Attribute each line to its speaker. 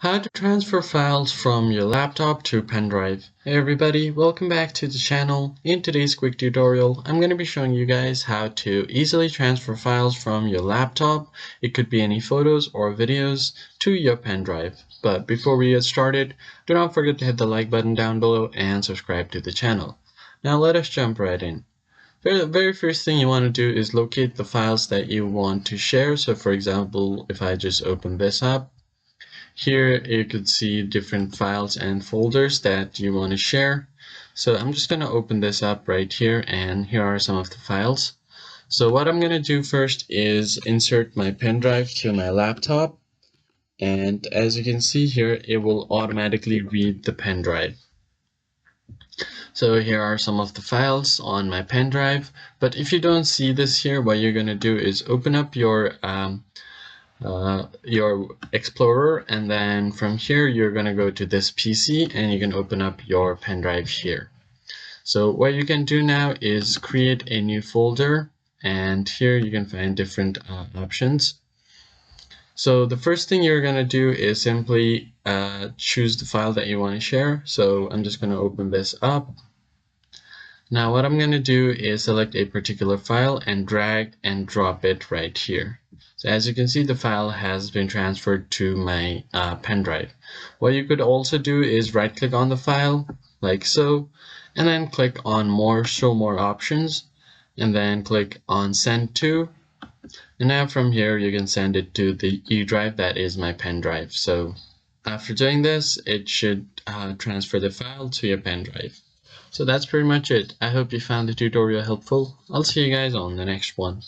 Speaker 1: How to transfer files from your laptop to Pendrive. Hey everybody, welcome back to the channel. In today's quick tutorial, I'm going to be showing you guys how to easily transfer files from your laptop, it could be any photos or videos, to your Pendrive. But before we get started, do not forget to hit the like button down below and subscribe to the channel. Now let us jump right in. The very first thing you want to do is locate the files that you want to share. So for example, if I just open this up, here you could see different files and folders that you want to share. So I'm just going to open this up right here, and here are some of the files. So what I'm going to do first is insert my pen drive to my laptop, and as you can see here, it will automatically read the pen drive. So here are some of the files on my pen drive, but if you don't see this here, what you're going to do is open up your Explorer, and then from here you're going to go to this PC and you can open up your pen drive here. So what you can do now is create a new folder, and here you can find different options. So the first thing you're going to do is simply choose the file that you want to share. So I'm just going to open this up. Now what I'm going to do is select a particular file and drag and drop it right here. So as you can see, the file has been transferred to my pen drive. What you could also do is right click on the file like so, and then click on more, show more options, and then click on send to. And now from here you can send it to the E drive that is my pen drive. So after doing this, it should transfer the file to your pen drive. So that's pretty much it. I hope you found the tutorial helpful. I'll see you guys on the next one.